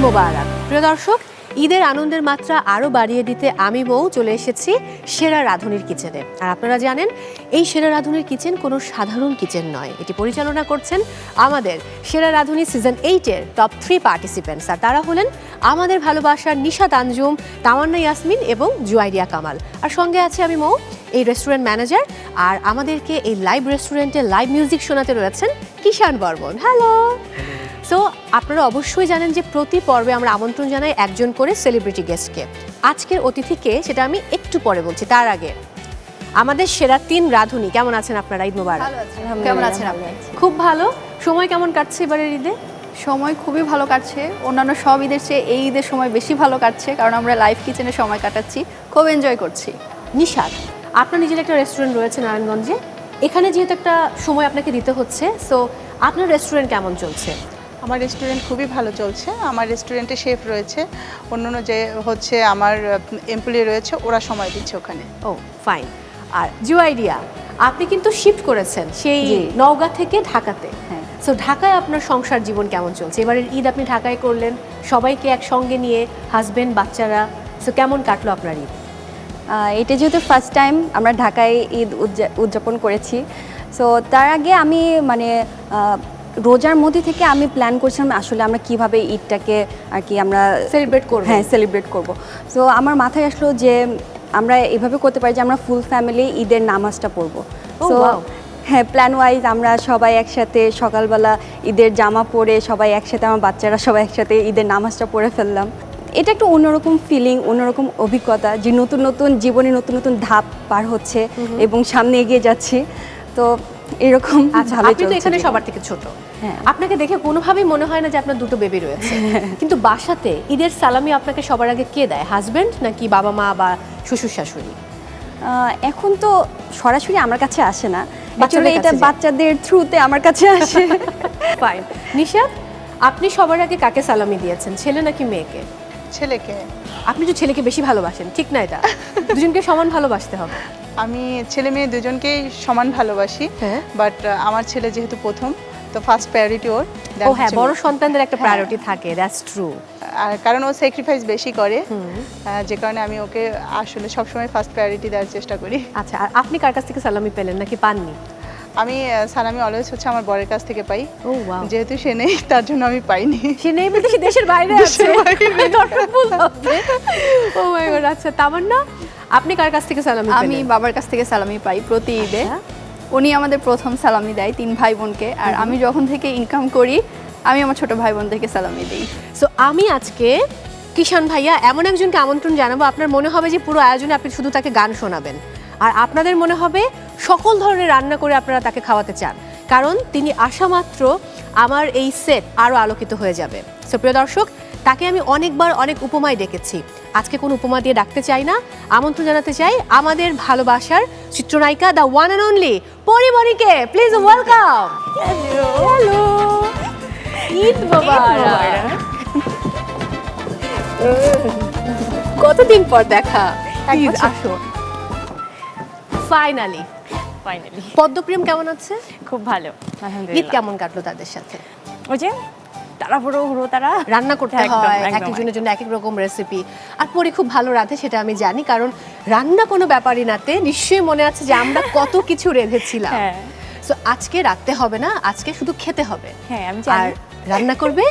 মোবারক। প্রিয় দর্শক, ঈদের আনন্দের মাত্রা আরও বাড়িয়ে দিতে আমি বউ চলে এসেছি সেরা রাঁধুনির কিচেনে। আর আপনারা জানেন এই সেরা রাঁধুনির কিচেন কোনো সাধারণ কিচেন নয়, এটি পরিচালনা করছেন আমাদের সেরা রাঁধুনি সিজন 8-এর টপ 3 পার্টিসিপেন্টস। আর তারা হলেন আমাদের ভালোবাসার নিশাত আঞ্জুম, তামান্না ইয়াসমিন এবং জুয়াইরিয়া কামাল। আর সঙ্গে আছে আমি মৌ, এই রেস্টুরেন্ট ম্যানেজার। আর আমাদেরকে এই লাইভ রেস্টুরেন্টে লাইভ মিউজিক শোনাতে রয়েছেন কিষান বর্মন। হ্যালো। সো আপনারা অবশ্যই জানেন যে প্রতি পর্বে আমরা আমন্ত্রণ জানাই একজন করে সেলিব্রিটি গেস্টকে। আজকের অতিথিকে সেটা আমি একটু পরে বলছি। তার আগে আমাদের সেরা 3 রাঁধুনি কেমন আছেন আপনারা? ঈদ মোবারক। কেমন আছেন আপনি? খুব ভালো। সময় কেমন কাটছে এবারের ঈদে? সময় খুবই ভালো কাটছে, অন্যান্য সব ঈদের চেয়ে এই ঈদের সময় বেশি ভালো কাটছে, কারণ আমরা লাইভ কিচেনে সময় কাটাচ্ছি, খুব এনজয় করছি। নিশাত, আপনার নিজের একটা রেস্টুরেন্ট রয়েছে নারায়ণগঞ্জে, এখানে যেহেতু একটা সময় আপনাকে দিতে হচ্ছে, সো আপনার রেস্টুরেন্ট কেমন চলছে? আমার রেস্টুরেন্ট খুবই ভালো চলছে। আমার রেস্টুরেন্টে শেফ রয়েছে, অন্যান্য যে হচ্ছে আমার এমপ্লয়ি রয়েছে, ওরা সময় দিচ্ছে ওখানে। ও ফাইন। আর জুয়াইরিয়া, আপনি কিন্তু শিফট করেছেন সেই নওগাঁ থেকে ঢাকাতে। হ্যাঁ। সো ঢাকায় আপনার সংসার জীবন কেমন চলছে? এবারের ঈদ আপনি ঢাকায় করলেন, সবাইকে একসঙ্গে নিয়ে, হাজবেন্ড, বাচ্চারা, সো কেমন কাটলো আপনার ঈদ? এটা যেহেতু ফার্স্ট টাইম আমরা ঢাকায় ঈদ উদযাপন করেছি, সো তার আগে আমি রোজার মধ্যে থেকে আমি প্ল্যান করছিলাম আসলে আমরা কিভাবে ঈদটাকে আর কি আমরা সেলিব্রেট করব। হ্যাঁ, সেলিব্রেট করব। সো আমার মাথায় আসলো যে আমরা এভাবে করতে পারি যে আমরা ফুল ফ্যামিলি ঈদের নামাজটা পড়বো। সো হ্যাঁ, প্ল্যান ওয়াইজ আমরা সবাই একসাথে সকালবেলা ঈদের জামা পরে সবাই একসাথে, আমার বাচ্চারা সবাই একসাথে ঈদের নামাজটা পড়ে ফেললাম। এটা একটা অন্যরকম ফিলিং, অন্যরকম অভিজ্ঞতা, যে নতুন নতুন জীবনে নতুন নতুন ধাপ পার হচ্ছে এবং সামনে এগিয়ে যাচ্ছি। তো এরকম আপনি তো এখানে সবার থেকে ছোট, আপনাকে দেখে কোনোভাবেই মনে হয় না যে আপনার দুটো বেবি রয়েছে। কিন্তু বাসাতে ঈদের সালামি আপনাকে সবার আগে কে দেয়? হাজবেন্ড নাকি বাবা মা বা শ্বশুর শাশুড়ি? এখন তো সরাসরি আমার কাছে আসে না, আসলে এটা বাচ্চাদের থ্রুতে আমার কাছে আসে। ফাইন। নিশাত, আপনি সবার আগে কাকে সালামি দিয়েছেন, ছেলে নাকি মেয়েকে? ছেলেকে। আপনি তো ছেলেকে বেশি ভালোবাসেন, ঠিক না? এটা দুজনকে সমান ভালোবাসতে হবে। আমি ছেলে মেয়ে দুজনকেই সমান ভালোবাসি, বাট আমার ছেলে যেহেতু প্রথম, তো ফার্স্ট প্রায়োরিটি ওর। ও হ্যাঁ, বড় সন্তানদের একটা প্রায়োরিটি থাকে, দ্যাটস ট্রু। আর কারণ ও স্যাক্রিফাইস বেশি করে, যে কারণে আমি ওকে আসলে সবসময় ফার্স্ট প্রায়োরিটি দেওয়ার চেষ্টা করি। আচ্ছা, আর আপনি কার কাছ থেকে সালামি পেলেন নাকি পাননি? আমি সালামি অলওয়েজ হচ্ছে আমার বরের কাছ থেকে পাই। ও ওয়াও। যেহেতু সে নেই তার জন্য আমি পাইনি। সে নেই বলতে সে দেশের বাইরে আছে। ও মাই গড। আচ্ছা, তামান্না, আপনি কার কাছ থেকে সালামি পেলেন? আমি বাবার কাছ থেকে সালামি পাই প্রতি ঈদে। উনি আমাদের প্রথম সালামি দেয় 3 ভাই বোনকে, আর আমি যখন থেকে ইনকাম করি আমি আমার ছোট ভাই বোনদেরকে সালামি দিই। সো আমি আজকে কিষান ভাইয়া এমন একজনকে আমন্ত্রণ জানাবো, আপনার মনে হবে যে পুরো আয়োজনে আপনি শুধু তাকে গান শোনাবেন, আর আপনাদের মনে হবে সকল ধরনের রান্না করে আপনারা তাকে খাওয়াতে চান, কারণ তিনি আসা মাত্র আমার এই সেট আরও আলোকিত হয়ে যাবে। সো প্রিয় দর্শক, তাকে আমি অনেকবার অনেক উপমায় ডেকেছি, আজকে কোনো উপমা দিয়ে ডাকতে চাই না, আমন্ত্রণ জানাতে চাই আমাদের ভালোবাসার চিত্রনায়িকা, দ্য ওয়ান অ্যান্ড অনলি পরিমণিকে। Please welcome. Hello, Eid Mubarak. কতদিন পর দেখা, প্লিজ আসো। ফাইনালি পদ্মপ্রিয়ম কেমন আছে? খুব ভালো, ঈদ আলহামদুলিল্লাহ। কেমন কাটলো তাদের সাথে? ওই যে তারা রান্না করতে একদম, হয়, একদম। এক একজনের জন্য এক এক রকম রেসিপি, আর পরে খুব ভালো রাঁধে সেটা আমি জানি, কারণ রান্না কোনো ব্যাপারই নাতে নিশ্চয়ই মনে আছে যে আমরা কত কিছু রেঁধেছিলাম। হ্যাঁ। সো আজকে রাখতে হবে না, আজকে শুধু খেতে হবে। হ্যাঁ, আমি আর জানি। রান্না করবে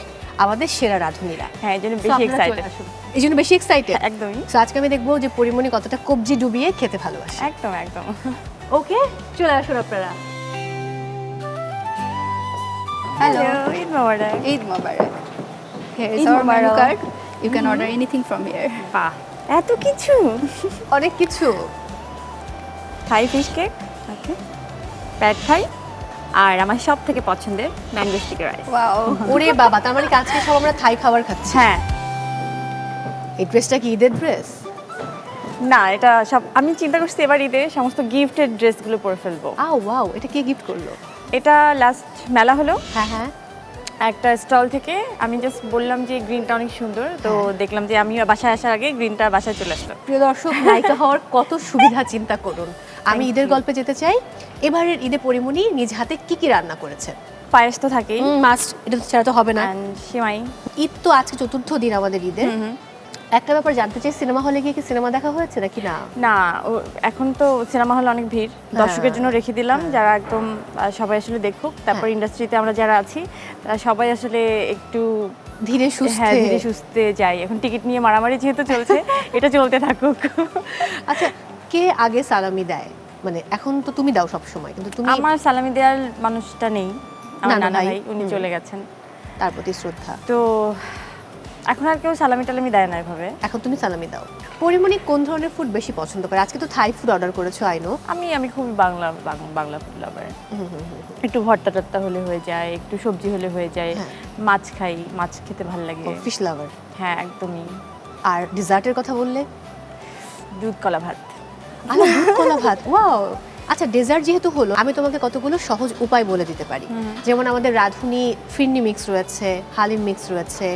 আমাদের সেরা রাঁধুনিরা। হ্যাঁ, এই জন্য So বেশি আপনারা এক্সাইটেড। চলে আসুন। এই জন্য বেশি এক্সাইটেড। একদমই। সো আজকে আমি দেখবো যে পরিমণি কতটা কবজি ডুবিয়ে খেতে ভালোবাসে। একদম একদম। ওকে, চলে আসুন আপনারা। Hello, Eid Mubarak. Eid Mubarak. Here is Eid our menu Mubarak. card. You can order anything from here. বাহ, এত কিছু! অনেক কিছু। থাই ফিশ কেক, ওকে, প্যাড থাই, আর আমার সব থেকে পছন্দের ম্যাঙ্গো স্টিকি রাইস। Wow. ওরে বাবা, তার মানে কি আজকে সব আমরা থাই খাবার খাচ্ছি? হ্যাঁ। এই ড্রেসটা কি ঈদের ড্রেস? না, এটা সব আমি চিন্তা করছি এবার ঈদে সমস্ত গিফটেড ড্রেসগুলো পরে ফেলবো। ওয়াও, এটা কে গিফট করলো? এটা লাস্ট মেলা হলো হ্যাঁ হ্যাঁ, একটা স্টল থেকে, আমি জাস্ট বললাম যে গ্রিনটা অনেক সুন্দর, তো দেখলাম যে আমি বাসায় আসার আগে গ্রিনটা বাসায় চলে আসলো। প্রিয় দর্শক, নায়িকা হওয়ার কত সুবিধা চিন্তা করুন। আমি ঈদের গল্পে যেতে চাই। এবারের ঈদে পরিমণি নিজ হাতে কি কি রান্না করেছে? পায়েস তো থাকেই, মাস্ট, এটা তো ছাড়া তো হবে না। অ্যান্ড সিমাই। ঈদ তো আজকে চতুর্থ দিন আমাদের ঈদের। একটা ব্যাপার জানতে চাই, সিনেমা হলে গিয়ে কি সিনেমা দেখা হয়েছে নাকি না? না, এখন তো সিনেমা হলে অনেক ভিড়, দর্শকের জন্য রেখে দিলাম যারা একদম সবাই আসলে দেখুক। তারপর ইন্ডাস্ট্রিতে আমরা যারা আছি তারা সবাই আসলে একটু ধীরে সুস্থে। হ্যাঁ ধীরে সুস্থে যাই। এখন টিকিট নিয়ে মারামারি যেহেতু চলছে, এটা চলতে থাকুক। আচ্ছা, কে আগে সালামি দেয়? মানে এখন তো তুমি দাও সব সময়, কিন্তু তুমি, আমার সালামি দেওয়ার মানুষটা নেই, আমার নানা নানা ভাই। ভাই, উনি চলে গেছেন। তার প্রতি শ্রদ্ধা। তো এখন আর কেউ সালামি টালামি দেয় না এভাবে। এখন তুমি সালামি দাও। পরিমণি কোন ধরনের ফুড বেশি পছন্দ করে? আজকে তো থাই ফুড অর্ডার করেছো, আইনো। আমি খুবই বাংলা ফুড লাভার। একটু ভর্তা টর্তা হলে হয়ে যায়, একটু সবজি হলে হয়ে যায়। হ্যাঁ। মাছ খাই, মাছ খেতে ভালো লাগে। ফিশ লাভার। হ্যাঁ একদমই। আর ডিজার্টের কথা বললে? দুধ কলা ভাত। আরে দুধ কলা ভাত, ওয়াও। আচ্ছা, ডেজার্ট যেহেতু হলো, আমি তোমাকে কতগুলো সহজ উপায় বলে দিতে পারি। যেমন আমাদের রাঁধুনি ফিরনি মিক্স রয়েছে, হালিম মিক্স রয়েছে,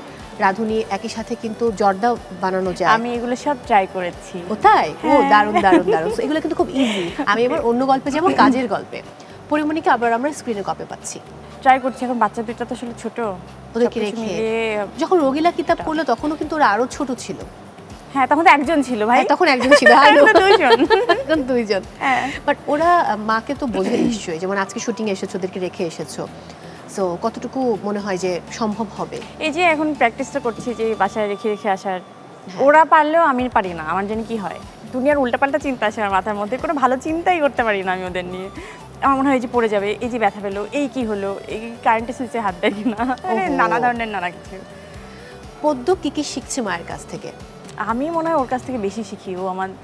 রাঁধুনি একই সাথে কিন্তু জর্দা বানানো যায়। আমি এগুলো সব ট্রাই করেছি। ও তাই? ও দারুণ দারুণ দারুণ। So, এগুলো কিন্তু খুব ইজি। আমি এবার অন্য গল্পে যেমন কাজের গল্পে। পরিমণিকে আবার আমরা স্ক্রিনে কপে পাচ্ছি। ট্রাই করছি। এখন বাচ্চা দুইটা তো আসলে ছোট, ওদেরকে সবকিছু রেখে মিলিয়ে- যখন রোগিলা কিতাব পড়লো তখনও কিন্তু ওরা আরো ছোট ছিল। হ্যাঁ তখন তো একজন ছিল ভাই। হ্যাঁ, তখন একজন ছিল, I know। এখন তো দুইজন। এখন দুইজন। হ্যাঁ। বাট ওরা মাকে তো বোঝে নিশ্চয়ই, যেমন আজকে শুটিং এসেছো, ওদেরকে রেখে এসেছো। সো কতটুকু মনে হয় যে সম্ভব হবে? এই যে এখন প্র্যাকটিসটা করছি যে বাসায় রেখে রেখে আসার, ওরা পারলেও আমি পারি না। আমার জানি কি হয়, দুনিয়ার উল্টাপাল্টা চিন্তা আসে আমার মাথার মধ্যে, কোনো ভালো চিন্তাই করতে পারি না আমি ওদের নিয়ে। আমার মনে হয় এই যে পড়ে যাবে, এই যে ব্যথা পেলো, এই কি হলো, এই কারেন্টের সুইচে হাত দেয় কিনা, মানে ওহো। নানা ধরনের নানা কিছু। পদ্ম কি শিখছে মায়ের কাছ থেকে? আমি মনে হয় ওর কাছ থেকে বেশি শিখি, ও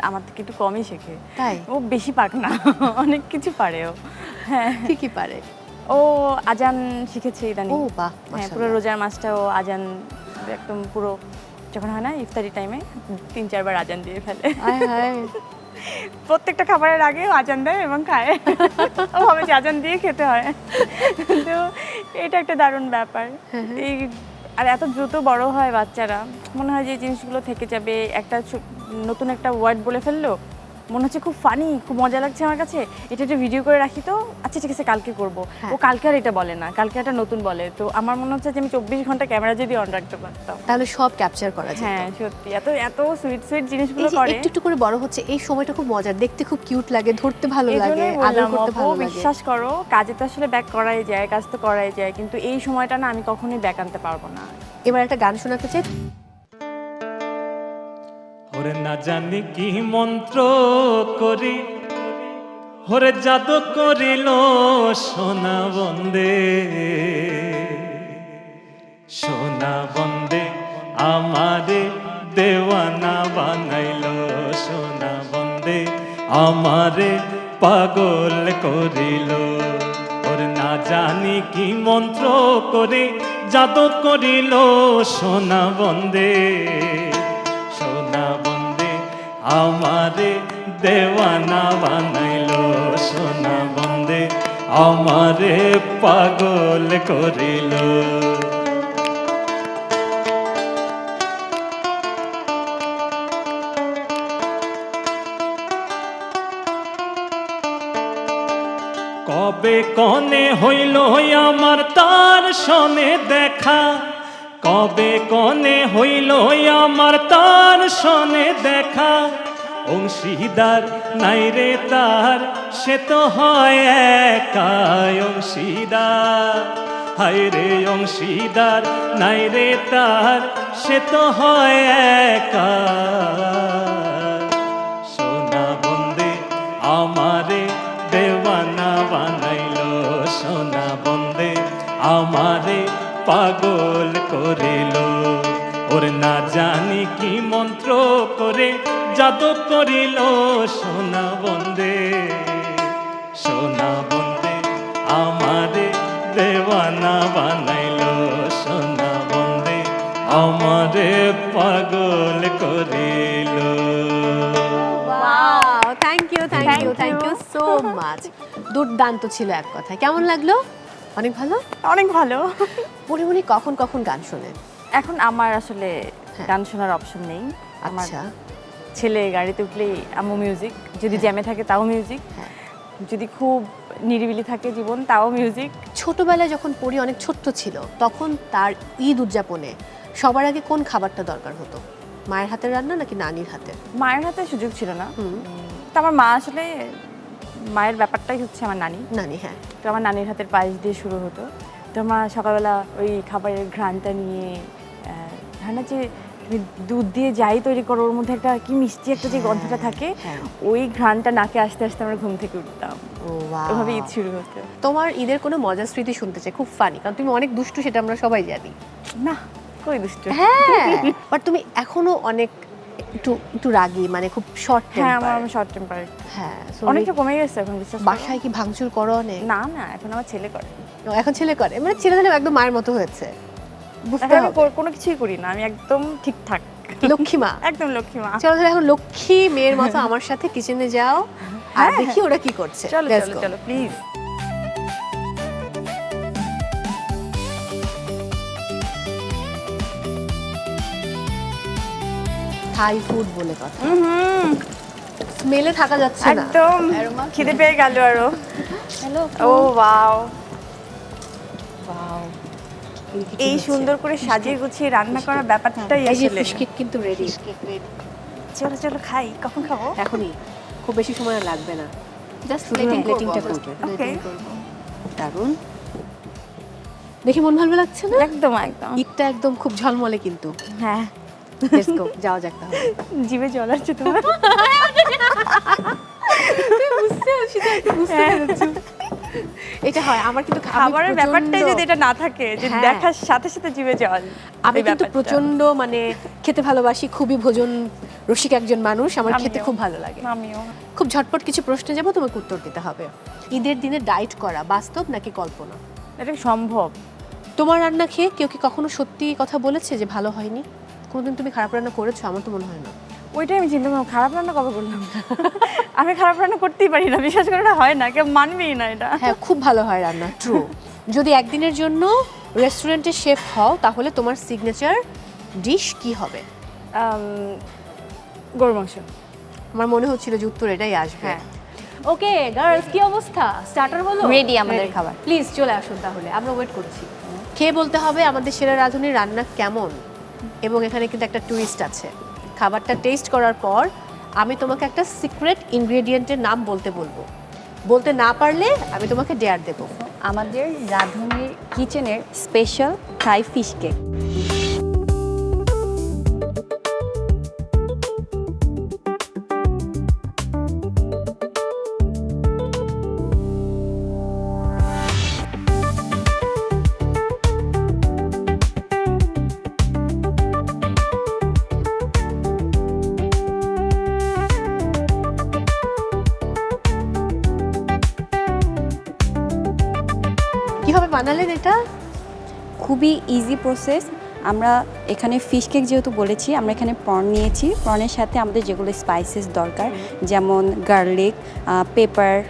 আমার থেকে একটু কমই শেখে। তাই? ও বেশি পাক না, অনেক কিছু পারে ও। হ্যাঁ, কি পারে? ও আজান শিখেছে ইদানিং। ও বাহ, হ্যাঁ, মাশাআল্লাহ। পুরো রোজার মাসটা ও আজান একদম পুরো, যখন হয় না ইফতারি টাইমে 3-4 বার আজান দিয়ে ফেলে। হায় হায়। প্রত্যেকটা খাবারের আগে ও আজান দেয় এবং খায়। ও ভাবে যে আজান দিয়ে খেতে হয়। তো এটা একটা দারুণ ব্যাপার। এই আর এত দ্রুত বড় হয় বাচ্চারা, মনে হয় যে এই জিনিসগুলো থেকে যাবে। একটা নতুন একটা ওয়ার্ড বলে ফেললো, মনে হচ্ছে খুব ফানি, খুব মজা লাগছে আমার কাছে, এটা একটা ভিডিও করে রাখি তো, আচ্ছা ঠিক আছে কালকে করবো। ও কালকে আর এটা বলে না, কালকে একটা নতুন বলে। তো আমার মনে হচ্ছে যে আমি 24 ঘন্টা ক্যামেরা যদি অন রাখতে পারতাম, তাহলে সব ক্যাপচার করা যায়। হ্যাঁ সত্যি এত এত সুইট সুইট এই জিনিসগুলো যে করে। একটু একটু করে বড় হচ্ছে, এই সময়টা খুব মজার, দেখতে খুব কিউট লাগে, ধরতে ভালো লাগে, এজন্যই আদর বললাম, করতে অপু, ভালো লাগে। বিশ্বাস করো কাজে তো আসলে ব্যাক করাই যায়, কাজ তো করাই যায়, কিন্তু এই সময়টা না আমি কখনোই ব্যাক আনতে পারবো না। এবার একটা গান শোনাতে চাই। ওরে না জানি কি মন্ত্র করি, ওরে জাদু করিল সোনা বন্দে, সোনা বন্দে আমারে দেওয়ানা বানাইল, সোনা বন্দে আমারে পাগল করিল। ওরে না জানি কি মন্ত্র করে জাদু করিল সোনা বন্দে, সোনা বন্দে আমারে দেওয়ানা বানাইল, সোনা বন্দে আমারে পাগল করিল। কবে কনে হইল আমার তার সনে দেখা, কবে কনে হইল আমার তার সনে দেখা, অংশীদার নাই রে তার সে তো হয় একা, অংশীদার হায় রে অংশীদার নাই রে তার সে তো হয় একা। সোনা বন্দে আমারে দেওয়ানা বানাইল, সোনা বন্দে আমারে পাগল করিল। ওরে না জানি কি মন্ত্র করে জাদু করিল সোনা বন্দে, সোনা বন্দে আমারে দেওয়ানা বানাইল, সোনা বন্দে আমারে পাগল করিল। Wow, thank you thank Thank you you. Thank you so much. দুর্দান্ত ছিল এক কথায়। কেমন লাগলো? অনেক ভালো। অনেক ভালো। পরিমণি কখন কখন গান শোনেন? এখন আমার আসলে হ্যাঁ। গান শোনার অপশন নেই। আমার আচ্ছা। ছেলে গাড়িতে উঠলেই আম্মু মিউজিক, যদি জ্যামে থাকে তাও মিউজিক। হ্যাঁ। যদি খুব নিরিবিলি থাকে জীবন তাও মিউজিক। ছোটবেলায় যখন পরি অনেক ছোট্ট ছিল, তখন তার ঈদ উদযাপনে সবার আগে কোন খাবারটা দরকার হতো? মায়ের হাতের রান্না নাকি নানির হাতে? মায়ের হাতে সুযোগ ছিল না, তো আমার মা আসলে মায়ের ব্যাপারটাই হচ্ছে আমার নানি। নানি, হ্যাঁ। তো আমার নানির হাতের পায়েস দিয়ে শুরু হতো। তো মা সকালবেলা ওই খাবারের ঘ্রাণটা নিয়ে, ধারণা যে তুমি দুধ দিয়ে যাই তৈরি করো ওর মধ্যে একটা কি মিষ্টি একটা যে গন্ধটা থাকে, ওই ঘ্রাণটা নাকে আসতে আসতে আমরা ঘুম থেকে উঠতাম। ও বাহ। ওভাবে ঈদ শুরু হতো। তোমার ঈদের কোনো মজার স্মৃতি শুনতে চাই, খুব ফানি, কারণ তুমি অনেক দুষ্টু, সেটা আমরা সবাই জানি। না, কই দুষ্টু। হ্যাঁ, বাট তুমি এখনো অনেক একটু একটু রাগী, মানে খুব শর্ট হ্যাঁ, টেম্পার। আমার শর্ট টেম্পার। হ্যাঁ, so অনেকটা কমে গেছে এখন, বিশ্বাস করো। বাসায় কি ভাঙচুর করো অনেক? না না, এখন আমার ছেলে করে। ও, এখন ছেলে করে, মানে ছেলে হলে একদম মায়ের মতো হয়েছে, বুঝতে এখন আমি হবে। কোনো কিছুই করি না, আমি একদম ঠিকঠাক, লক্ষ্মী মা। একদম লক্ষ্মী মা। চলো তাহলে এখন লক্ষ্মী মেয়ের মতো আমার সাথে কিচেনে যাও, আর দেখি ওরা কি করছে। চলো Let's চলো go. চলো প্লিজ। থাই ফুড বলে কথা, স্মেলে থাকা যাচ্ছে না। একদম খিদে পেয়ে গেল আরো। হ্যালো, ও ওয়াও, Wow. এই সুন্দর করে সাজিয়ে গুছিয়ে রান্না করার ব্যাপারটাই এই যে আসলে। ফিশ কেক কিন্তু রেডি। চলো চলো খাই, কখন খাবো? এখনই, খুব বেশি সময় আর লাগবে না। জাস্ট প্লেটিংটা করবে। ওকে, দারুণ, দেখে মন ভালো লাগছে না? একদম একদম। ঈদটা একদম খুব ঝলমলে কিন্তু। হ্যাঁ, লেটস গো, যাও যাক তাহলে। জিভে জল আসছে তোমার। এটা হয় আমার কিন্তু, আমি খাবারের ব্যাপারটাই প্রচণ্ড- যদি এটা না থাকে, যে হ্যাঁ। দেখার সাথে সাথে জিভে জল, আমি এই কিন্তু ব্যাপারটা। প্রচন্ড মানে খেতে ভালোবাসি, খুবই ভোজন রসিক একজন মানুষ, আমার খেতে আমিও। খুব ভালো লাগে। আমিও। খুব ঝটপট কিছু প্রশ্নে যাবো, তোমাকে উত্তর দিতে হবে। ঈদের দিনে ডায়েট করা বাস্তব নাকি কল্পনা? এটা কি সম্ভব? তোমার রান্না খেয়ে কেউ কি কখনো সত্যি কথা বলেছে যে ভালো হয়নি? কোনোদিন তুমি খারাপ রান্না করেছো? আমার তো মনে হয় না। ওইটাই আমি চিন্তা করলাম, খারাপ রান্না কবে করলাম? আমি খারাপ রান্না করতেই পারি না, বিশ্বাস করে, এটা হয় না, কেউ মানবেই না এটা। হ্যাঁ, খুব ভালো হয় রান্না, ট্রু। যদি একদিনের জন্য রেস্টুরেন্টের শেফ হও, তাহলে তোমার সিগনেচার ডিশ কি হবে? গরুর মাংস। আমার মনে হচ্ছিল যে উত্তর এটাই আসবে। হ্যাঁ। ওকে গার্লস, কি অবস্থা? স্টার্টার বলো। Ready আমাদের খাবার। প্লিজ চলে আসুন, তাহলে আমরা ওয়েট করছি। খেয়ে বলতে হবে আমাদের সেরা রাঁধুনির রান্না কেমন, এবং এখানে কিন্তু একটা টুইস্ট আছে। খাবারটা টেস্ট করার পর আমি তোমাকে একটা সিক্রেট ইনগ্রেডিয়েন্টের নাম বলতে বলবো, বলতে না পারলে আমি তোমাকে ডেয়ার দেবো। আমাদের রাঁধুনির কিচেনের স্পেশাল থাই ফিশ কেক। কিভাবে বানালেন এটা? খুবই ইজি প্রসেস। আমরা এখানে ফিশ কেক যেহেতু বলেছি, আমরা এখানে প্রন নিয়েছি। প্রনের সাথে আমাদের যেগুলো স্পাইসেস দরকার, যেমন গার্লিক, পেপার,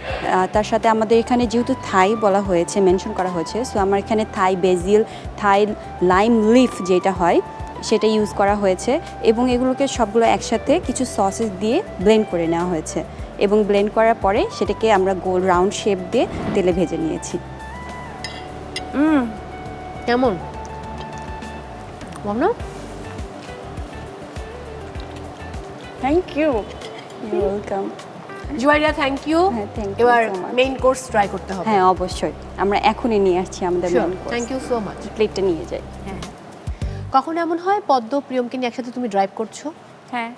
তার সাথে আমাদের এখানে যেহেতু থাই বলা হয়েছে, মেনশন করা হয়েছে, সো আমার এখানে থাই বেজিল, থাই লাইম লিফ যেটা হয় সেটা ইউজ করা হয়েছে, এবং এগুলোকে সবগুলো একসাথে কিছু সসেস দিয়ে ব্লেন্ড করে নেওয়া হয়েছে, এবং ব্লেন্ড করার পরে সেটাকে আমরা গোল রাউন্ড শেপ দিয়ে তেলে ভেজে নিয়েছি। কেমন মনে? Thank you. Welcome. Juairia, thank you. হ্যাঁ, thank you এবার so much. Main course try করতে হবে। হ্যাঁ, অবশ্যই আমরা এখনই নিয়ে আসছি আমাদের main course. Thank you so much. প্লেটটা নিয়ে যাই। কখন এমন হয় পদ্ম প্রিয়মকে নিয়ে একসাথে তুমি ড্রাইভ করছো, হ্যাঁ।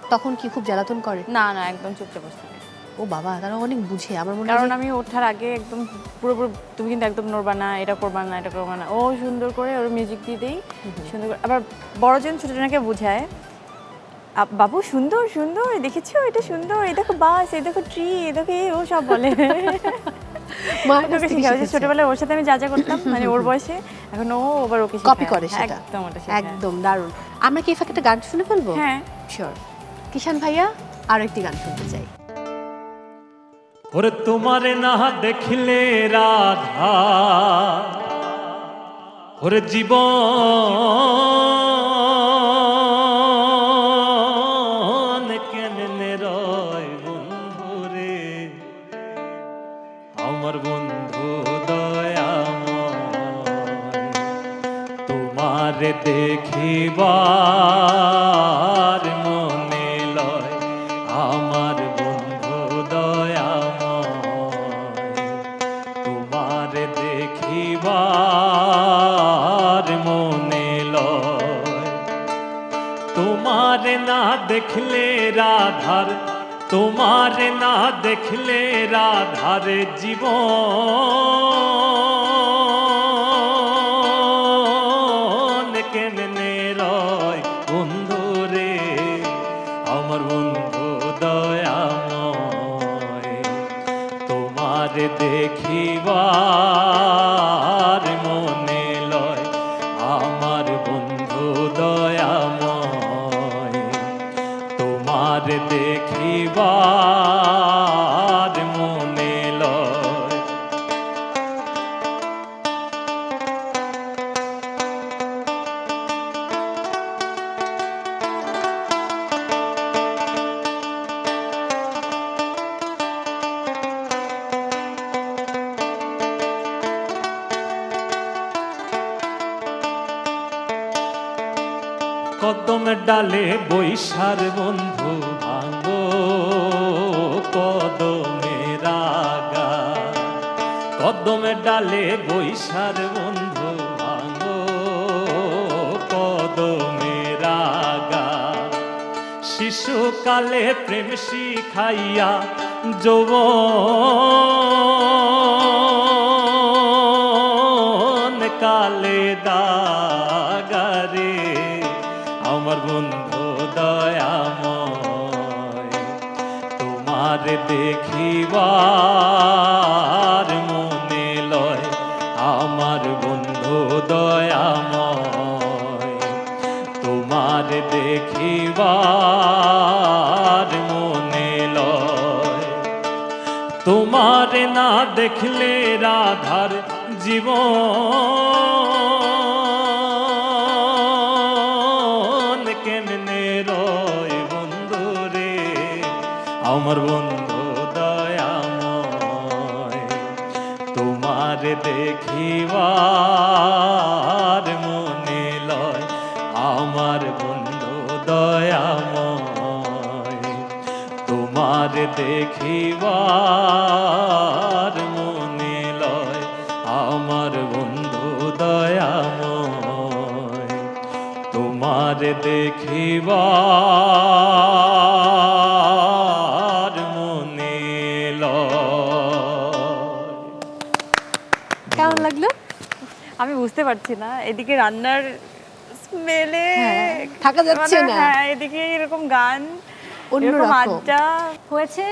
তখন কি খুব জ্বালাতন করে? না না, একদম চুপচাপ বসে থাকে। ও বাবা, তারা অনেক বুঝে, আমার মনে হয় কারণ যে- আমি ওঠার আগে একদম পুরোপুরি, তুমি কিন্তু একদম নড়বা না, এটা করবা না, এটা করবা না, ও সুন্দর করে ওর মিউজিক দিয়ে দেই, সুন্দর করে। আবার বড়জন ছোটজনকে বোঝায়, বাবু সুন্দর সুন্দর, দেখেছো এটা সুন্দর, এই দেখো বাস, এই দেখো ট্রি, এই দেখো এই, ও সব বলে। মায়ের কাছ ওকে থেকে শিখায়, শিখেছে। ছোটবেলায় ওর সাথে আমি যা যা করতাম, মানে ওর বয়সে, এখন ও আবার ওকে কপি শেখায়। করে সেটা। একদম ওটা শেখায়। একদম দারুণ। আমরা কি এফাকে একটা গান শুনে ফেলবো? হ্যাঁ। শিওর। কিষান ভাইয়া আরো একটি গান শুনতে চাই। ওরে তোমারে না দেখলে রাধা, ওরে জীবন কেমনে রয় বন্ধুরে, দেখিবার মনে লয় আমার বন্ধু দয়াময়, তোমার দেখিবার মনে লয়। তোমার না দেখলে রাধার, তোমার না দেখলে রাধার জীবন কেমনে রয় বন্ধু রে, আমার বন্ধু দয়াময়, তোমার দেখিবার মনে লয় আমার বন্ধু দয়াময়, তোমার দেখিবার মনে লয়। কদমের ডালে বৈশার বন্ধু ভাঙো কদমের আগা, কদমের ডালে বৈশার বন্ধু ভাঙো কদমের আগা। শিশুকালে প্রেম শিখাইয়া যৌবন কালে দাগারে আমার বন্ধু দয়াময়, তোমার দেখিবার মনে লয় আমার বন্ধু দয়াময়, তোমার দেখিবার মনে লয়। তোমার না দেখলে রাধার জীবন কেমনে রয় বন্ধু রে, আমার বন্ধু দয়াময়, তোমার দেখিবার মনে লয় আমার বন্ধু দয়াময়, তোমার দেখিবার মনে লয় আমার বন্ধু দয়াময়, তোমার দেখিবার মনে লয়। কেমন লাগলো? আমি বুঝতে পারছি না, এদিকে রান্নার স্মেলে থাকা যাচ্ছে না। হ্যাঁ, এদিকে এরকম গান, এরকম অন্যরকম আড্ডা। হয়েছে।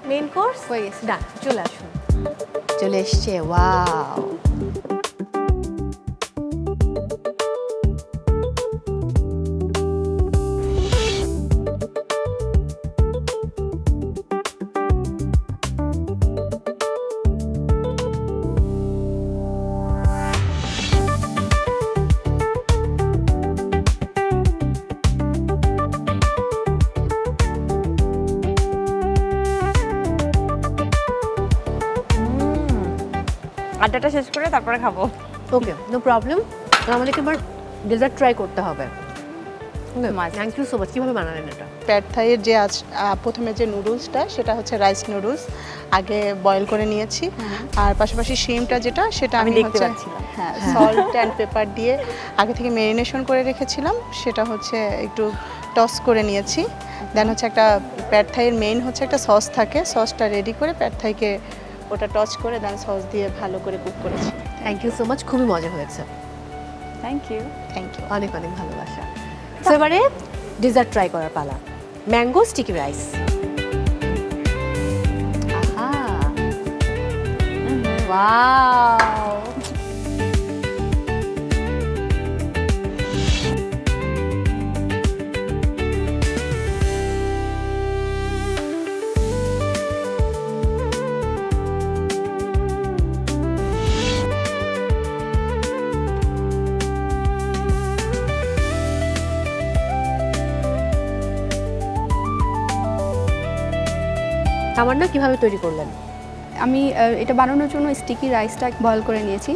মেইন কোর্স হয়ে গেছে। ডান, চলে আসুন। চলে এসছে, ওয়াও। আড্ডাটা শেষ করে তারপরে খাবো। Okay, no problem. আমাদেরকে এবার ডেজার্ট ট্রাই করতে হবে। Must. Thank you so much. কীভাবে বানালেন এটা? প্যাড থাইয়ের যে প্রথমে যে নুডলসটা সেটা হচ্ছে রাইস নুডলস, আগে বয়েল করে নিয়েছি। আর পাশাপাশি শিমটা যেটা সেটা আমি আমি দেখতে হচ্ছে পাচ্ছিলাম। হ্যাঁ সল্ট অ্যান্ড পেপার দিয়ে আগে থেকে মেরিনেশন করে রেখেছিলাম, সেটা হচ্ছে একটু টস করে নিয়েছি। দেন হচ্ছে একটা প্যাড থাইয়ের মেইন হচ্ছে একটা সস থাকে, সসটা রেডি করে প্যাড থাইকে ওটা টস করে দেন সস দিয়ে ভালো করে কুক করেছি। থ্যাংক ইউ সো মাচ, খুবই মজা হয়েছে। Thank you. Thank you. অনেক অনেক ভালোবাসা। তো এবারে ডেজার্ট ট্রাই করার পালা। Mango sticky rice. আহা, ওয়াও। তামান্না, কিভাবে তৈরি করলেন? আমি এটা বানানোর জন্য স্টিকি রাইসটা বয়েল করে নিয়েছি।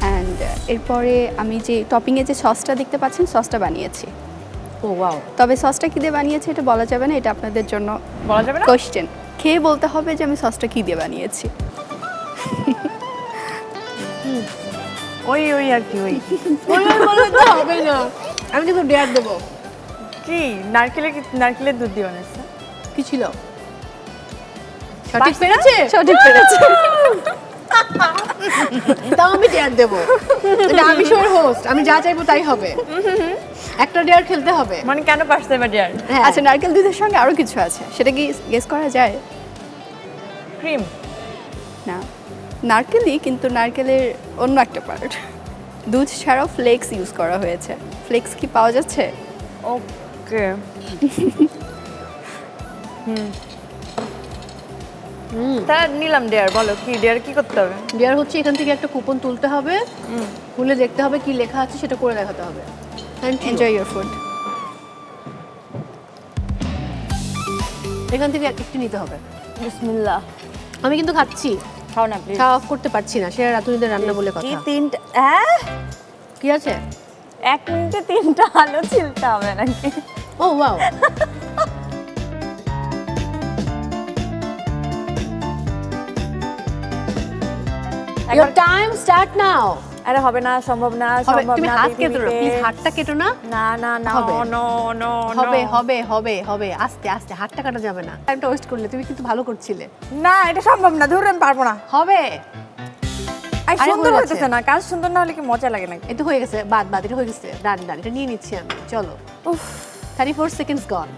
অ্যান্ড এরপরে আমি যে টপিংয়ে যে সসটা দেখতে পাচ্ছেন সসটা বানিয়েছি। ও ওয়াও, তবে সসটা কী দিয়ে বানিয়েছি এটা বলা যাবে না, এটা আপনাদের জন্য বলা যাবে না? কোয়েশ্চেন। খেয়ে বলতে হবে যে আমি সসটা কী দিয়ে বানিয়েছি। ওই ওই আর কি ওই বললে তো হবে না। আমি কিন্তু ডেয়ার দেবো। কি নারকেলের দুধ দিয়ে বানাচ্ছে? কি ছিল? সঠিক পেরেছে? সঠিক পেরেছে। তাও আমি ডেয়ার দেবো। এটা আমি শোর হোস্ট, আমি যা চাইবো তাই হবে। একটা ডেয়ার খেলতে হবে। মানে কেন পারছে এবার ডিয়ার? হ্যাঁ, আচ্ছা, নারকেল দুধের সঙ্গে আরও কিছু আছে, সেটা কি গেস করা যায়? ক্রিম? না, নারকেলই, কিন্তু নারকেলের অন্য একটা পার্ট। দুধ ছাড়াও ফ্লেক্স ইউজ করা হয়েছে। ফ্লেক্স কি পাওয়া যাচ্ছে? ওকে। তা নিলাম ডেয়ার। বলো কি ডেয়ার কি করতে হবে? ডেয়ার হচ্ছে এখান থেকে একটা কুপন তুলতে হবে, খুলে দেখতে হবে কি লেখা আছে, সেটা করে দেখাতে হবে। Thank you. Enjoy your food. এখান থেকে একটু নিতে হবে। বিসমিল্লাহ। আমি কিন্তু খাচ্ছি, খাও না প্লিজ। খাওয়া অফ করতে পারছি না। সেরা রাঁধুনিদের রান্না বলে কি কথা। তিনটা? হ্যাঁ, কি আছে? 1 মিনিটে 3টা আলু ছিলতে হবে নাকি? ও wow, your time start now. আরে হবে না, সম্ভব না, হবে, সম্ভব তুমি না। হাত কেটো না পৃথিবীতে। প্লিজ, হাতটা কেটো না। না না না, হবে। নো নো হবে হবে হবে হবে, আস্তে আস্তে, হাতটা কাটা যাবে না। টাইমটা ওয়েস্ট করলে, তুমি কিন্তু ভালো করছিলে। না, এটা সম্ভব না, ধরে আমি পারবো না। হবে। আর আরে সুন্দর হয়ে হইতেছে গেছে। না, কাজ সুন্দর না হলে কি মজা লাগে নাকি? এই তো হয়ে গেছে, বাদ বাদ, এটা হয়ে গেছে। ডান ডান, এটা নিয়ে নিচ্ছি আমি। চলো, 34 seconds gone.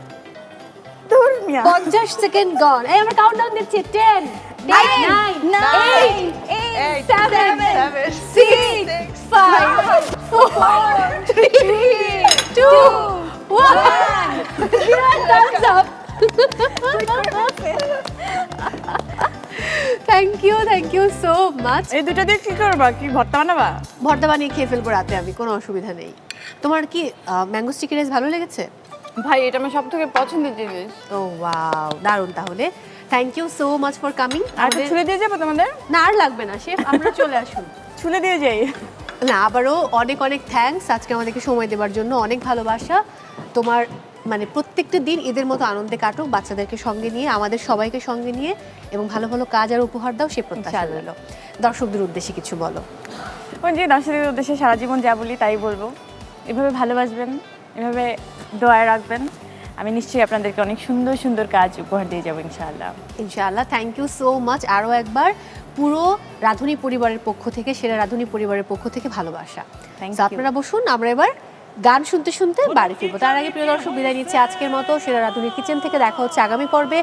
ধর মিয়া। 50 সেকেন্ড গন। এই আমরা কাউন্টডাউন দিচ্ছি। 10 9 8 7 6 5 4 3 2 1 thumbs up. Thank you so much. এই দুটো দিয়ে কি করবা? কি ভর্তা বানাবা? ভর্তা বানিয়ে খেয়ে ফেলবো রাতে আমি, কোনো অসুবিধা নেই। তোমার কি ম্যাঙ্গো স্টিকি রাইস ভালো লেগেছে? ভাই এটা আমার সবথেকে পছন্দের জিনিস। ও ওয়াও, দারুণ। তাহলে thank you so much for coming. আর একটু ছুলে দিয়ে যাবো তোমাদের? না, আর লাগবে না শেফ, আমরা চলে আসুন। ছুলে দিয়ে যাই। না, আবারও অনেক অনেক থ্যাঙ্কস আজকে আমাদেরকে সময় দেওয়ার জন্য। অনেক ভালোবাসা। তোমার মানে প্রত্যেকটা দিন ঈদের মতো আনন্দে কাটুক, বাচ্চাদেরকে সঙ্গে নিয়ে, আমাদের সবাইকে সঙ্গে নিয়ে, এবং ভালো ভালো কাজ আর উপহার দাও, সে প্রত্যাশা রইল। দর্শকদের উদ্দেশ্যে কিছু বলো। ওই যে দর্শকদের উদ্দেশ্যে সারা জীবন যা বলি তাই বলবো। এভাবে ভালোবাসবেন, এভাবে দোয়ায় রাখবেন। আমি নিশ্চয়ই আপনাদেরকে অনেক সুন্দর সুন্দর কাজ উপহার দিয়ে যাবো ইনশাআল্লাহ। ইনশাআল্লাহ। Thank you so much. আরও একবার পুরো রাঁধুনি পরিবারের পক্ষ থেকে, সেরা রাঁধুনি পরিবারের পক্ষ থেকে ভালোবাসা। Thank তো you. আপনারা বসুন, আমরা এবার গান শুনতে শুনতে বাড়ি ফিরবো। তার আগে প্রিয় দর্শক, বিদায় নিচ্ছে আজকের মতো। সেরা রাঁধুনির কিচেন থেকে দেখা হচ্ছে আগামী পর্বে।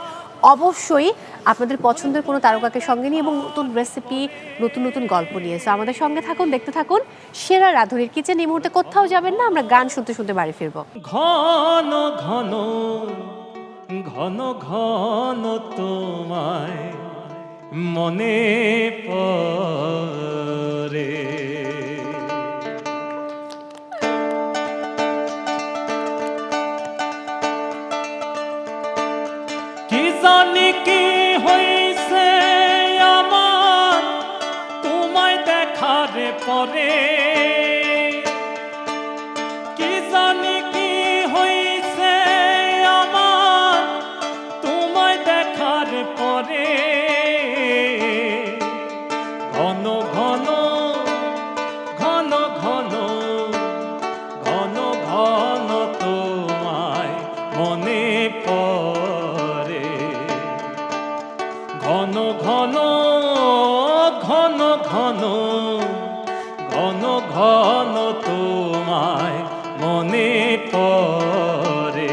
অবশ্যই আপনাদের পছন্দের কোনো তারকাকে সঙ্গে নিয়ে, এবং নতুন রেসিপি, নতুন নতুন গল্প নিয়ে। সো আমাদের সঙ্গে থাকুন, দেখতে থাকুন সেরা রাঁধুনির কিচেন। এই মুহূর্তে কোথাও যাবেন না, আমরা গান শুনতে শুনতে বাড়ি ফিরবো। ঘন ঘন ঘন ঘন তোমায় মনে পড়ে, কি জানি কি হইছে আমার তোমায় দেখার পরে, কি জানি কি হইছে আমার তোমায় দেখার পরে, ঘন ঘন ঘন ঘন ঘন ঘন তোমায় মনে পড়ে, ঘন ঘন ঘন ঘন ঘন ঘন তোমায় মনে পড়ে।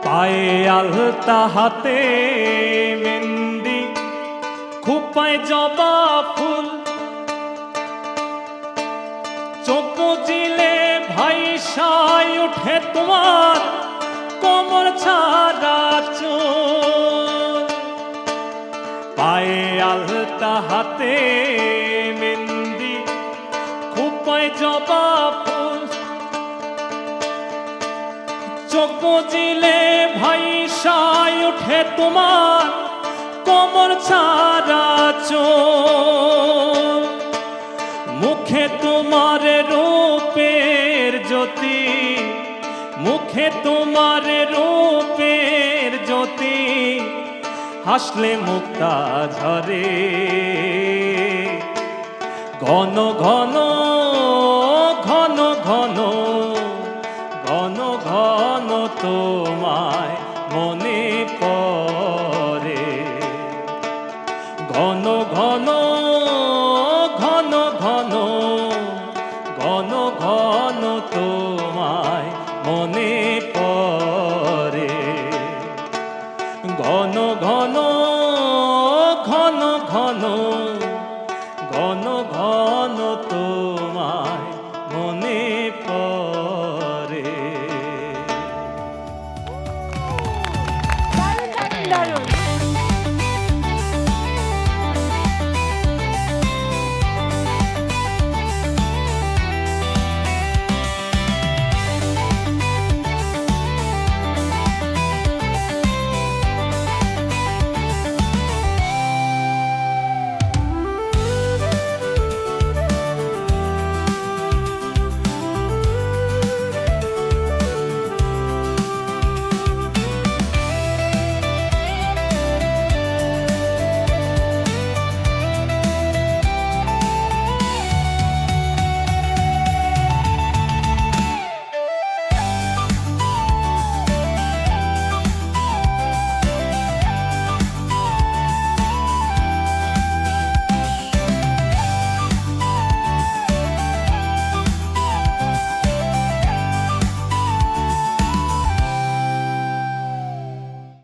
পায়ে আলতা, হাতে মেহেন্দি, খোঁপায় জবা ফুল, চোখ বুজিলে ভাইসায় ওঠে তোমার কোমর ছাড়া চুল। পায়ে আলতা, হাতে মেহেন্দি, চোখ বুজিলে ভাইসায় ওঠে তোমার কোমর ছাড়া চোখ, মুখে তোমার রূপের জ্যোতি, মুখে তোমার রূপের জ্যোতি, হাসলে মুক্তা ঝরে। ঘন ঘন ঘন ঘন ঘন ঘন তোমায় মনে পড়ে। ঘন ঘন ঘন ঘন ঘন ঘন তোমায় মনে পড়ে।